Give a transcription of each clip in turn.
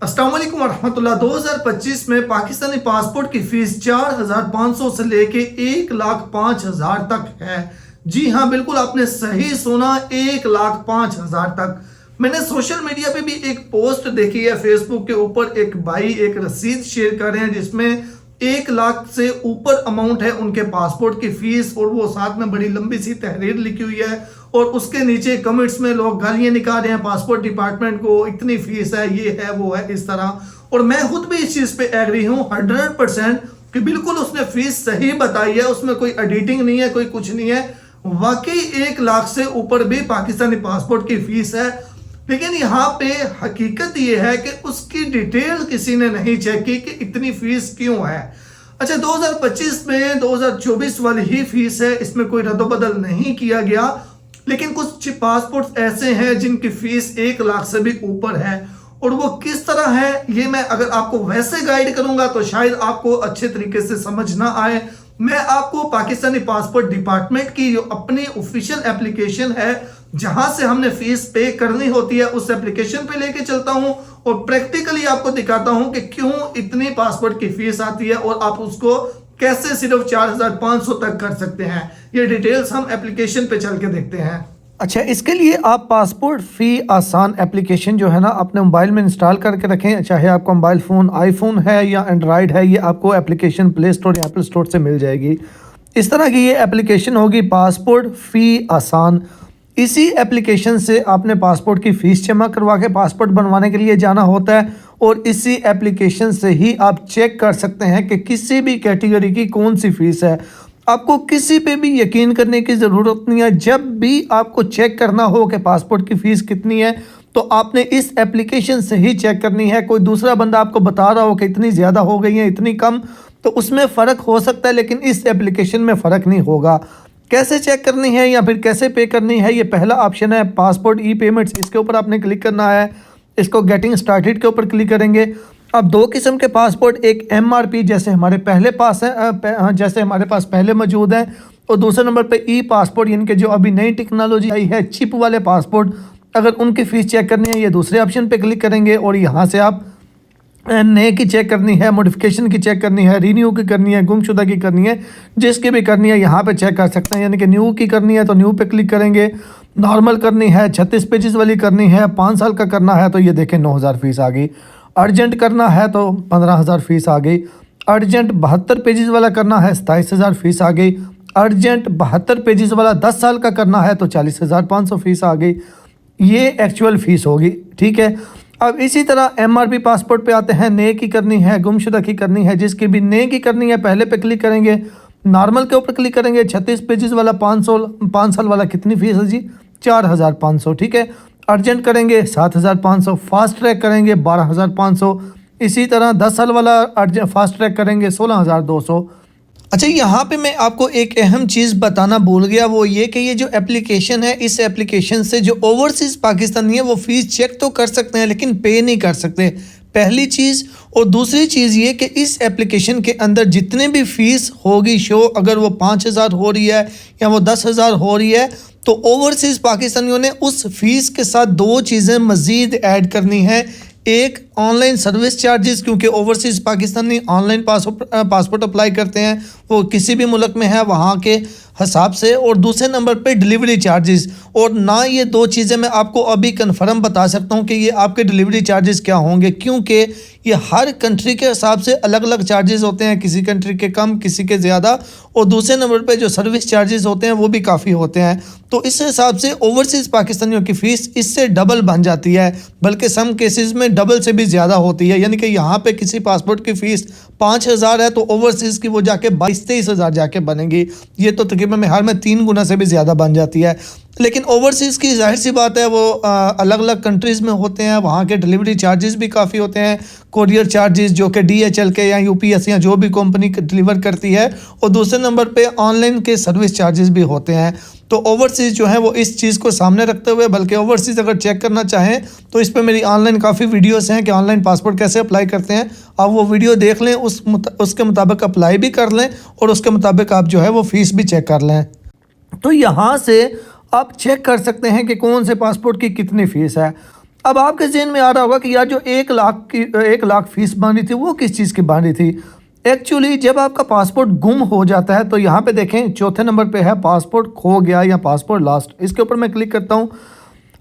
अस्सलाम वालेकुम वरहमतुल्लाह। 2025 में पाकिस्तानी पासपोर्ट की फीस 4,500 से लेके 1,05,000 तक है। जी हाँ, बिल्कुल आपने सही सुना, 1,05,000 तक। मैंने सोशल मीडिया पे भी एक पोस्ट देखी है, फेसबुक के ऊपर एक भाई एक रसीद शेयर कर रहे हैं जिसमें 1,00,000 से ऊपर अमाउंट है उनके पासपोर्ट की फीस, और वो साथ में बड़ी लंबी सी तहरीर लिखी हुई है और उसके नीचे कमेंट्स में लोग गालियां निकाल रहे हैं पासपोर्ट डिपार्टमेंट को, इतनी फीस है, ये है वो है, इस तरह। और मैं खुद भी इस चीज़ पे एग्री हूँ 100% कि बिल्कुल उसने फीस सही बताई है, उसमें कोई एडिटिंग नहीं है, कोई कुछ नहीं है। वाकई 1,00,000 से ऊपर भी पाकिस्तानी पासपोर्ट की फीस है, लेकिन यहाँ पे हकीकत ये है कि उसकी डिटेल किसी ने नहीं चेक की कि इतनी फीस क्यों है। अच्छा, 2025 में 2024 वाली ही फीस है, इसमें कोई रद्दबदल नहीं किया गया, लेकिन कुछ पासपोर्ट ऐसे हैं जिनकी फीस 1,00,000 से भी ऊपर है। और वो किस तरह है, ये मैं अगर आपको वैसे गाइड करूंगा तो शायद आपको अच्छे तरीके से समझ ना आए। मैं आपको पाकिस्तानी पासपोर्ट डिपार्टमेंट की जो अपनी ऑफिशियल एप्लीकेशन है, जहां से हमने फीस पे करनी होती है, उस एप्लीकेशन पे लेके चलता हूं और प्रैक्टिकली आपको दिखाता हूं कि क्यों इतनी पासपोर्ट की फीस आती है और आप उसको कैसे सिर्फ 4,500 तक कर सकते हैं। ये डिटेल्स हम एप्लीकेशन पे चल के देखते हैं। अच्छा, इसके लिए आप पासपोर्ट फ़ी आसान एप्लीकेशन जो है ना अपने मोबाइल में इंस्टॉल करके रखें। चाहे आपका मोबाइल फ़ोन आईफोन है या एंड्रॉयड है, ये आपको एप्लीकेशन प्ले स्टोर या एप्पल स्टोर से मिल जाएगी। इस तरह की ये एप्लीकेशन होगी, पासपोर्ट फ़ी आसान। इसी एप्लीकेशन से आपने पासपोर्ट की फ़ीस जमा करवा के पासपोर्ट बनवाने के लिए जाना होता है, और इसी एप्लीकेशन से ही आप चेक कर सकते हैं कि किसी भी कैटेगरी की कौन सी फ़ीस है। आपको किसी पे भी यकीन करने की ज़रूरत नहीं है। जब भी आपको चेक करना हो कि पासपोर्ट की फ़ीस कितनी है, तो आपने इस एप्लीकेशन से ही चेक करनी है। कोई दूसरा बंदा आपको बता रहा हो कि इतनी ज़्यादा हो गई है, इतनी कम, तो उसमें फ़र्क हो सकता है, लेकिन इस एप्लीकेशन में फ़र्क नहीं होगा। कैसे चेक करनी है या फिर कैसे पे करनी है, ये पहला ऑप्शन है पासपोर्ट ई पेमेंट्स, इसके ऊपर आपने क्लिक करना है। इसको गेटिंग स्टार्टेड के ऊपर क्लिक करेंगे। अब दो किस्म के पासपोर्ट, एक MRP जैसे हमारे पहले पास है, जैसे हमारे पास पहले मौजूद है, और दूसरे नंबर पे ई पासपोर्ट, यानी कि जो अभी नई टेक्नोलॉजी आई है, चिप वाले पासपोर्ट, अगर उनकी फ़ीस चेक करनी है, ये दूसरे ऑप्शन पे क्लिक करेंगे और यहाँ से आप नए की चेक करनी है, मॉडिफिकेशन की चेक करनी है, रीन्यू की करनी है, गुमशुदा की करनी है, जिसकी भी करनी है यहाँ पे चेक कर सकते हैं। यानी कि न्यू की करनी है तो न्यू पे क्लिक करेंगे, नॉर्मल करनी है, 36 पेजेस वाली करनी है, 5 साल का करना है तो ये देखें 9,000 फीस आ गई। अर्जेंट करना है तो 15,000 फीस आ गई। अर्जेंट 72 पेजेस वाला करना है 27,000 फीस आ गई। अर्जेंट 72 पेजेस वाला 10 साल का करना है तो 40,500 फीस आ गई। ये एक्चुअल फ़ीस होगी, ठीक है। अब इसी तरह MRP पासपोर्ट पे आते हैं, नए की करनी है, गुमशुदा की करनी है, जिसकी भी नए की करनी है पहले पे क्लिक करेंगे, नॉर्मल के ऊपर क्लिक करेंगे, 36 पेजेस वाला 5 साल वाला कितनी फ़ीस है जी, 4,500, ठीक है। अर्जेंट करेंगे 7,500, फास्ट ट्रैक करेंगे 12,500, इसी तरह 10 साल वाला अर्जेंट फास्ट ट्रैक करेंगे 16,200। अच्छा, यहाँ पे मैं आपको एक अहम चीज़ बताना भूल गया, वो ये कि ये जो एप्लीकेशन है, इस एप्लीकेशन से जो ओवरसीज़ पाकिस्तानी है वो फ़ीस चेक तो कर सकते हैं लेकिन पे नहीं कर सकते, पहली चीज़। और दूसरी चीज़ ये कि इस एप्लीकेशन के अंदर जितने भी फ़ीस होगी शो, अगर वो 5,000 हो रही है या वो 10,000 हो रही है, तो ओवरसीज़ पाकिस्तानियों ने उस फ़ीस के साथ दो चीज़ें मज़ीद ऐड करनी है। एक, ऑनलाइन सर्विस चार्जेस, क्योंकि overseas Pakistani online passport apply करते हैं, वो किसी भी मुल्क में है वहाँ के हिसाब से। और दूसरे नंबर पे डिलीवरी चार्जेस। और ना ये दो चीज़ें मैं आपको अभी कन्फर्म बता सकता हूँ कि ये आपके डिलीवरी चार्जेस क्या होंगे, क्योंकि ये हर कंट्री के हिसाब से अलग अलग चार्जेस होते हैं, किसी कंट्री के कम, किसी के ज़्यादा। और दूसरे नंबर पे जो सर्विस चार्जेस होते हैं वो भी काफ़ी होते हैं। तो इस हिसाब से ओवरसीज़ पाकिस्तानियों की फ़ीस इससे डबल बन जाती है, बल्कि सम केसेस में डबल से भी ज़्यादा होती है। यानी कि यहाँ पे किसी पासपोर्ट की फ़ीस 5,000 है तो ओवरसीज़ की वो जाके 22-23,000 जाके बनेगी। ये तो तकरीबन में हर में 3 गुना से भी ज़्यादा बन जाती है। लेकिन ओवरसीज़ की जाहिर सी बात है, वो अलग अलग कंट्रीज़ में होते हैं, वहाँ के डिलीवरी चार्जेस भी काफ़ी होते हैं, कोरियर चार्जेस जो कि DHL के या UPS या जो भी कंपनी डिलीवर करती है, और दूसरे नंबर पे ऑनलाइन के सर्विस चार्जेस भी होते हैं। तो ओवरसीज़ जो है वो इस चीज़ को सामने रखते हुए, बल्कि ओवरसीज़ अगर चेक करना चाहें तो इस पर मेरी ऑनलाइन काफ़ी वीडियोस हैं कि ऑनलाइन पासपोर्ट कैसे अप्लाई करते हैं। आप वो वीडियो देख लें, उसके मुताबिक अप्लाई भी कर लें और उसके मुताबिक आप जो है वो फ़ीस भी चेक कर लें। तो यहाँ से आप चेक कर सकते हैं कि कौन से पासपोर्ट की कितनी फ़ीस है। अब आपके ज़हन में आ रहा होगा कि यार जो 1 लाख फीस बन रही थी वो किस चीज़ की बन रही थी। एक्चुअली जब आपका पासपोर्ट गुम हो जाता है तो यहाँ पे देखें चौथे नंबर पे है पासपोर्ट खो गया या पासपोर्ट लॉस्ट। इसके ऊपर मैं क्लिक करता हूँ।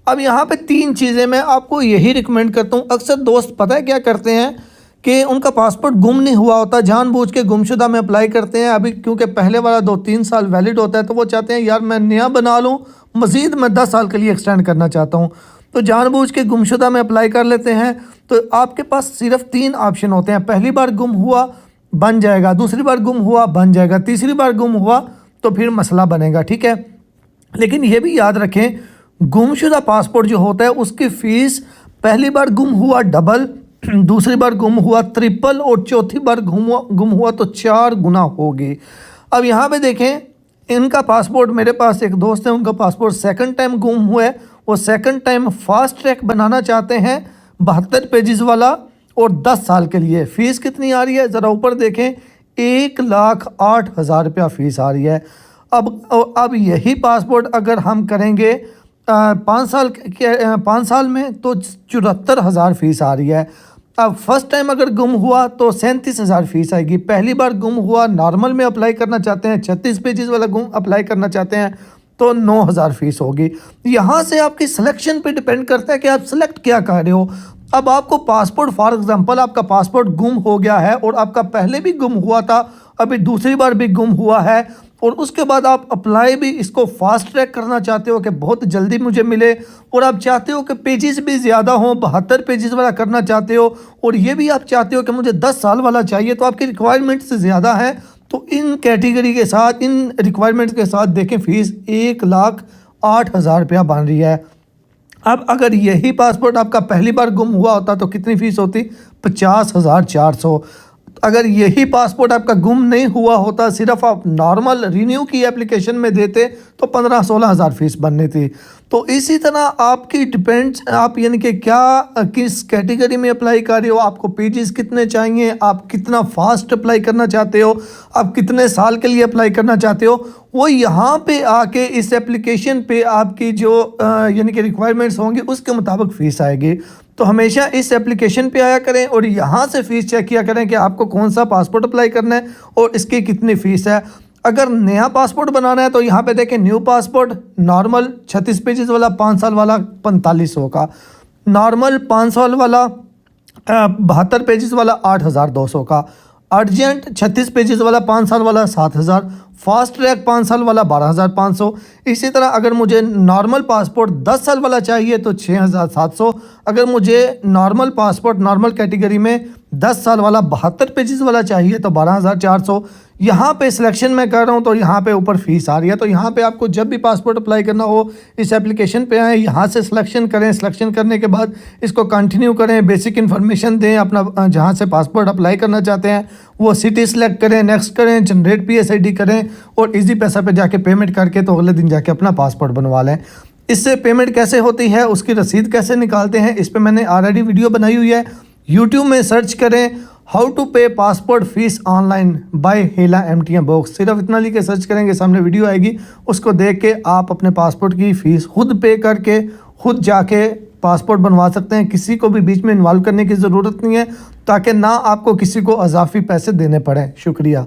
अब यहाँ पे 3 चीज़ें मैं आपको यही रिकमेंड करता हूँ। अक्सर दोस्त पता है क्या करते हैं कि उनका पासपोर्ट गुम नहीं हुआ होता, जानबूझ के गुमशुदा में अप्लाई करते हैं। अभी क्योंकि पहले वाला 2-3 साल वैलिड होता है तो वो चाहते हैं यार मैं नया बना लूँ, मज़ीद मैं 10 साल के लिए एक्सटेंड करना चाहता हूँ, तो जानबूझ के गुमशुदा में अप्लाई कर लेते हैं। तो आपके पास सिर्फ 3 ऑप्शन होते हैं। पहली बार गुम हुआ बन जाएगा, दूसरी बार गुम हुआ बन जाएगा, तीसरी बार गुम हुआ तो फिर मसला बनेगा, ठीक है। लेकिन ये भी याद रखें गुमशुदा पासपोर्ट जो होता है उसकी फ़ीस पहली बार गुम हुआ डबल, दूसरी बार गुम हुआ ट्रिपल और चौथी बार गुम हुआ तो 4 गुना होगी। अब यहाँ पे देखें इनका पासपोर्ट, मेरे पास एक दोस्त है उनका पासपोर्ट सेकंड टाइम गुम हुआ है। वो सेकंड टाइम फास्ट ट्रैक बनाना चाहते हैं 72 पेजेस वाला और 10 साल के लिए। फ़ीस कितनी आ रही है ज़रा ऊपर देखें, 1,08,000 रुपया फ़ीस आ रही है। अब यही पासपोर्ट अगर हम करेंगे 5 साल में तो 74,000 फ़ीस आ रही है। अब फर्स्ट टाइम अगर गुम हुआ तो 37,000 फ़ीस आएगी। पहली बार गुम हुआ नॉर्मल में अप्लाई करना चाहते हैं 36 पेजेस वाला गुम अप्लाई करना चाहते हैं तो 9,000 फ़ीस होगी। यहाँ से आपकी सिलेक्शन पे डिपेंड करता है कि आप सिलेक्ट क्या कर रहे हो। अब आपको पासपोर्ट फॉर एग्जांपल आपका पासपोर्ट गुम हो गया है और आपका पहले भी गुम हुआ था, अभी दूसरी बार भी गुम हुआ है और उसके बाद आप अप्लाई भी इसको फास्ट ट्रैक करना चाहते हो कि बहुत जल्दी मुझे मिले और आप चाहते हो कि पेजेस भी ज़्यादा हों, 72 पेजेस वाला करना चाहते हो और ये भी आप चाहते हो कि मुझे 10 साल वाला चाहिए, तो आपकी रिक्वायरमेंट से ज़्यादा है। तो इन कैटेगरी के साथ, इन रिक्वायरमेंट्स के साथ देखें फ़ीस 1,08,000 रुपया बन रही है। अब अगर यही पासपोर्ट आपका पहली बार गुम हुआ होता तो कितनी फ़ीस होती? 50,400। अगर यही पासपोर्ट आपका गुम नहीं हुआ होता, सिर्फ आप नॉर्मल रिन्यू की एप्लीकेशन में देते तो 15-16 हज़ार फ़ीस बननी थी। तो इसी तरह आपकी डिपेंड्स आप यानी कि क्या किस कैटेगरी में अप्लाई कर रहे हो, आपको पेजेस कितने चाहिए, आप कितना फास्ट अप्लाई करना चाहते हो, आप कितने साल के लिए अप्लाई करना चाहते हो, वो यहाँ पे आके इस एप्लीकेशन पे आपकी जो यानी कि रिक्वायरमेंट्स होंगी उसके मुताबिक फ़ीस आएगी। तो हमेशा इस एप्लीकेशन पे आया करें और यहाँ से फ़ीस चेक किया करें कि आपको कौन सा पासपोर्ट अप्लाई करना है और इसकी कितनी फ़ीस है। अगर नया पासपोर्ट बनाना है तो यहाँ पे देखें न्यू पासपोर्ट नॉर्मल 36 पेजेस वाला 5 साल वाला 4500 का, नॉर्मल 5 साल वाला 72 पेजेस वाला 8,200 का, अर्जेंट 36 पेजेस वाला 5 साल वाला 7,000, फास्ट ट्रैक 5 साल वाला 12,500। इसी तरह अगर मुझे नॉर्मल पासपोर्ट 10 साल वाला चाहिए तो 6,700। अगर मुझे नॉर्मल पासपोर्ट नॉर्मल कैटेगरी में 10 साल वाला 72 पेजेस वाला चाहिए तो 12,400। यहाँ पे सिलेक्शन मैं कर रहा हूँ तो यहाँ पे ऊपर फ़ीस आ रही है। तो यहाँ पे आपको जब भी पासपोर्ट अप्लाई करना हो इस एप्लीकेशन पे आएँ, यहाँ से सिलेक्शन करें, सिलेक्शन करने के बाद इसको कंटिन्यू करें, बेसिक इन्फॉर्मेशन दें अपना, जहाँ से पासपोर्ट अप्लाई करना चाहते हैं वो सिटी सेलेक्ट करें, नेक्स्ट करें, जनरेट PSID करें और इजी पैसा पे जाके पेमेंट करके तो अगले दिन जाके अपना पासपोर्ट बनवा लें। इससे पेमेंट कैसे होती है, उसकी रसीद कैसे निकालते हैं, इस पर मैंने ऑलरेडी वीडियो बनाई हुई है। यूट्यूब में सर्च करें हाउ टू पे पासपोर्ट फ़ीस ऑनलाइन बाय हेला MTM बॉक्स, सिर्फ इतना लिख के सर्च करेंगे सामने वीडियो आएगी, उसको देख के आप अपने पासपोर्ट की फ़ीस खुद पे करके खुद जाके पासपोर्ट बनवा सकते हैं। किसी को भी बीच में इन्वॉल्व करने की ज़रूरत नहीं है ताकि ना आपको किसी को अजाफी पैसे देने पड़ें। शुक्रिया।